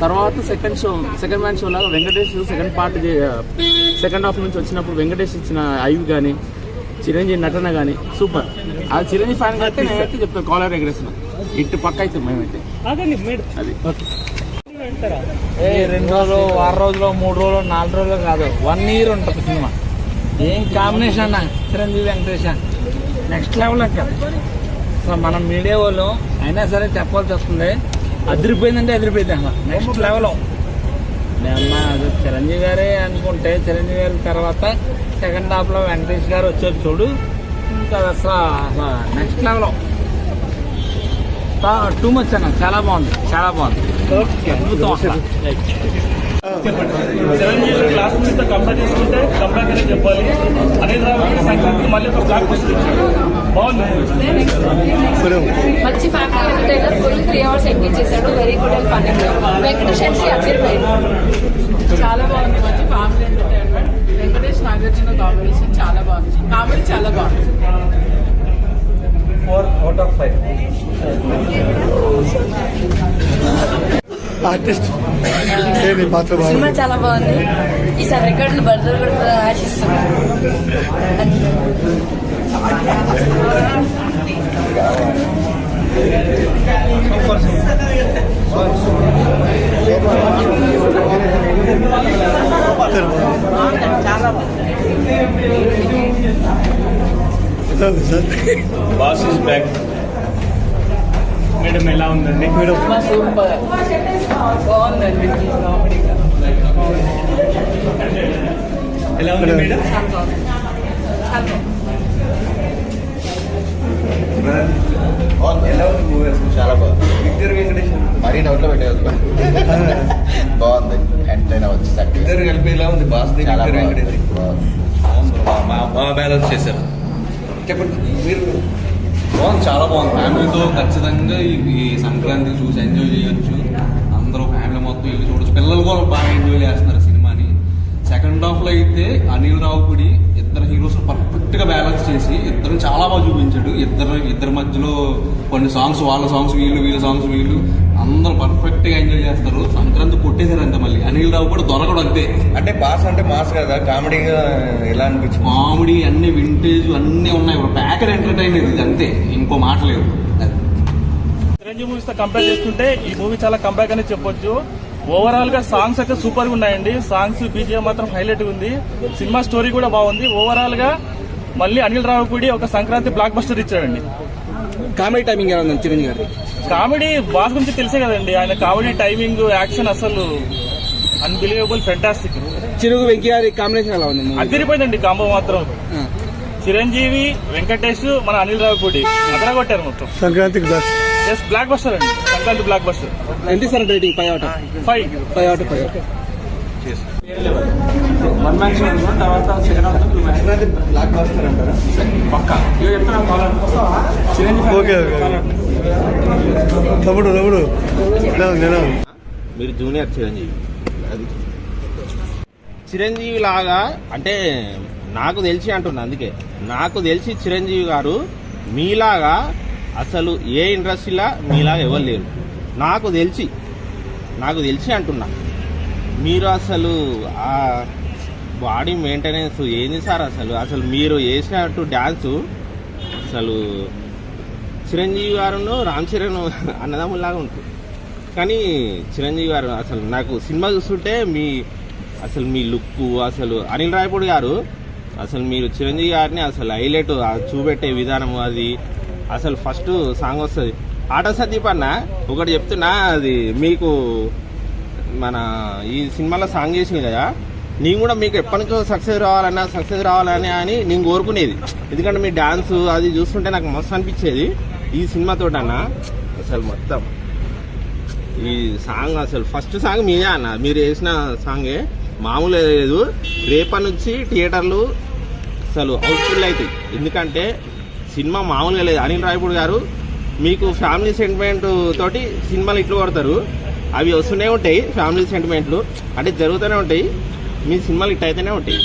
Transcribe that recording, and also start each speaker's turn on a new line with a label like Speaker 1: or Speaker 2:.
Speaker 1: తర్వాత second man show లాగా Venkatesh second half నుంచి వచ్చినప్పుడు వెంకటేష్ ఇచ్చిన ఐవ్ కానీ చిరంజీవి నటన కానీ సూపర్. అది చిరంజీవి ఫ్యాన్ అయితే నేనైతే చెప్తాను కాలర్ ఎగరేసిన ఇటు పక్క అయితే మేమైతే అది
Speaker 2: 2 రోజులు 6 రోజులు 3 రోజులు 4 రోజులు కాదు 1 year ఉంటుంది సినిమా. ఏం కాంబినేషన్ అన్న చిరంజీవి వెంకటేష్ నెక్స్ట్ లెవెల్ అసలు. మనం మీడియా వాళ్ళు అయినా సరే చెప్పాల్సి వస్తుంది, అదిరిపోయిందంటే అదిరిపోయింది అన్న నెక్స్ట్ లెవెల్. అమ్మ అది చిరంజీవి గారే అనుకుంటే చిరంజీవి గారి తర్వాత సెకండ్ హాఫ్లో వెంకటేష్ గారు వచ్చారు చూడు, ఇంకా అసలు నెక్స్ట్ లెవెల్. టూ మచ్ అన్న, చాలా బాగుంది. అద్భుతం అసలు.
Speaker 3: చిరంజీవి క్లాస్ నుంచి కంపేర్ చేసుకుంటే కంపేర్ అనే చెప్పాలి. అనేది రావాలి సంక్రాంతికి మళ్ళీ ఒక బ్లాక్ బస్టర్ ఇచ్చాడు. బాగుంది,
Speaker 4: మంచి family entertainer. Full 3 hours engage చేశాడు. Very good and funny. Venkatesh అంటే అదిరిపోయింది, చాలా బాగుంది. మంచి family entertainment. Venkatesh Nagarjuna combination చాలా బాగుంది. కామెడీ చాలా బాగుంది.
Speaker 3: 4 out of 5.
Speaker 4: సినిమా చాలా బాగుంది. ఈసారి రికార్డులు బర్దలు కూడా ఆశిస్తున్నాను. చాలా
Speaker 3: బాస్ ఇస్ బ్యాక్. మేడం ఎలా ఉందండి?
Speaker 4: సూపర్ బాగుందండి.
Speaker 3: ఎలా ఉంది మేడం?
Speaker 5: ఎలా ఉంది మూవీ? చాలా బాగుంది. విక్టర్ వెంకటేష్ మరీ నోట్లో పెట్టేది బాగుంది. ఎంటర్టైన్ అవ్వచ్చు. ఇద్దరు కలిపి ఎలా ఉంది? బాస్ చాలా వెంకటేష్
Speaker 6: బాగా బ్యాలెన్స్ చేశారు.
Speaker 5: చెప్పండి మీరు.
Speaker 6: బాగుంది, చాలా బాగుంది. ఫ్యామిలీతో ఖచ్చితంగా ఈ సంక్రాంతి చూసి ఎంజాయ్ చేయొచ్చు. అందరూ ఫ్యామిలీ మొత్తం వెళ్ళి చూడొచ్చు. పిల్లలు కూడా బాగా ఎంజాయ్ చేస్తున్నారు సినిమాని. సెకండ్ హాఫ్లో అయితే అనిల్ రావుపూడి ఇద్దరు హీరోస్ పర్ఫెక్ట్గా బ్యాలెన్స్ చేసి ఇద్దరు చాలా బాగా చూపించాడు. ఇద్దరి మధ్యలో కొన్ని సాంగ్స్ వాళ్ళ సాంగ్స్ వీళ్ళ సాంగ్స్ వీళ్ళు అందరూ పర్ఫెక్ట్గా ఎంజాయ్ చేస్తారు. సంక్రాంతి కొట్టేశారు అంతే. మళ్ళీ అనిల్ రావు కూడా దొరకడం అంతే.
Speaker 5: అంటే బాస్ అంటే మాస్ కదా, కామెడీగా ఎలా అనిపించింది?
Speaker 6: కామెడీ అన్ని వింటేజ్ అన్నీ ఉన్నాయి. ప్యాకెడ్ ఎంటర్టైనర్ ఇది అంతే, ఇంకో మాట లేదు.
Speaker 3: చిరంజీవి మూవీస్ తో కంపేర్ చేసుకుంటే ఈ మూవీ చాలా కంబ్యాక్ అని చెప్పొచ్చు. ఓవరాల్ గా సాంగ్స్ అయితే సూపర్ గా ఉన్నాయండి. సాంగ్స్ బీజిఎం మాత్రం హైలైట్ గా ఉంది. సినిమా స్టోరీ కూడా బాగుంది. ఓవరాల్ గా మళ్ళీ అనిల్ రావుపూడి ఒక సంక్రాంతి బ్లాక్ బస్టర్ ఇచ్చాడండి.
Speaker 2: కామెడీ టైమింగ్ ఎలా ఉంది చిరంజీవి గారి?
Speaker 3: కామెడీ బాస్ గురించి తెలిసే కదండి, ఆయన కామెడీ టైమింగ్ యాక్షన్ అసలు అన్బిలీవబుల్, ఫెంటాస్టిక్.
Speaker 2: చిరుగు వెంకీ గారి కాంబినేషన్ ఎలా ఉంది?
Speaker 3: అదిరిపోయిందండి కాంబో మాత్రం. చిరంజీవి, వెంకటేష్, మన అనిల్ రావుపూడి అదర కొట్టారు మొత్తం.
Speaker 2: సంక్రాంతికి
Speaker 3: బ్లాక్ బస్టర్ అండి, సంక్రాంతి బ్లాక్ బస్టర్.
Speaker 2: ఎంత sir rating? 5 out of 5.
Speaker 1: One man show అనుకోండి. తర్వాత సెకండ్ హాఫ్
Speaker 5: బ్లాక్ బాస్టర్ అంటారా?
Speaker 1: పక్క ఇవి చెప్తున్నా కాలర్
Speaker 2: తమ్ముడు
Speaker 7: మీరు జూనియర్ చిరంజీవి. అది చిరంజీవి లాగా అంటే నాకు తెలిసి అంటున్నా. అందుకే నాకు తెలిసి చిరంజీవి గారు మీలాగా అసలు ఏ ఇండస్ట్రీలా మీలాగా ఎవరు లేరు. నాకు తెలిసి అంటున్నా. మీరు అసలు ఆ బాడీ మెయింటెనెన్స్ ఏంది సార్? అసలు మీరు వేసినట్టు డ్యాన్సు అసలు చిరంజీవి గారును రామ్ చరణ్ అన్నదమ్ములాగా ఉంటుంది. కానీ చిరంజీవి గారు అసలు నాకు సినిమా చూస్తుంటే మీ లుక్ అసలు అనిల్ రాయపూడి గారు అసలు మీరు చిరంజీవి గారిని అసలు హైలైట్ చూపెట్టే విధానం అది అసలు ఫస్ట్ సాంగ్ వస్తుంది. ఆటో సందీప్ అన్న ఒకటి చెప్తున్నా, అది మీకు మన ఈ సినిమాలో సాంగ్ చేసింది కదా, నేను కూడా మీకు ఎప్పటి నుంచో సక్సెస్ రావాలని అని నేను కోరుకునేది. ఎందుకంటే మీ డాన్స్ అది చూస్తుంటే నాకు మస్తు అనిపించేది. ఈ సినిమాతో అన్న అసలు మొత్తం ఈ సాంగ్ అసలు ఫస్ట్ సాంగ్ మీదే అన్న, మీరు వేసిన సాంగే మామూలు లేదు. రేపటి నుంచి థియేటర్లు అసలు హౌస్ఫుల్ అవుతాయి. ఎందుకంటే సినిమా మామూలుగా లేదు. అనిల్ రాయపూడి గారు మీకు ఫ్యామిలీ సెంటిమెంట్ తోటి సినిమాలు ఇట్లు కొడతారు. అవి వస్తూనే ఉంటాయి. ఫ్యామిలీ సెంటిమెంట్లు అంటే జరుగుతూనే ఉంటాయి. మీ సినిమాలు ఇట్ అయితేనే ఉంటాయి.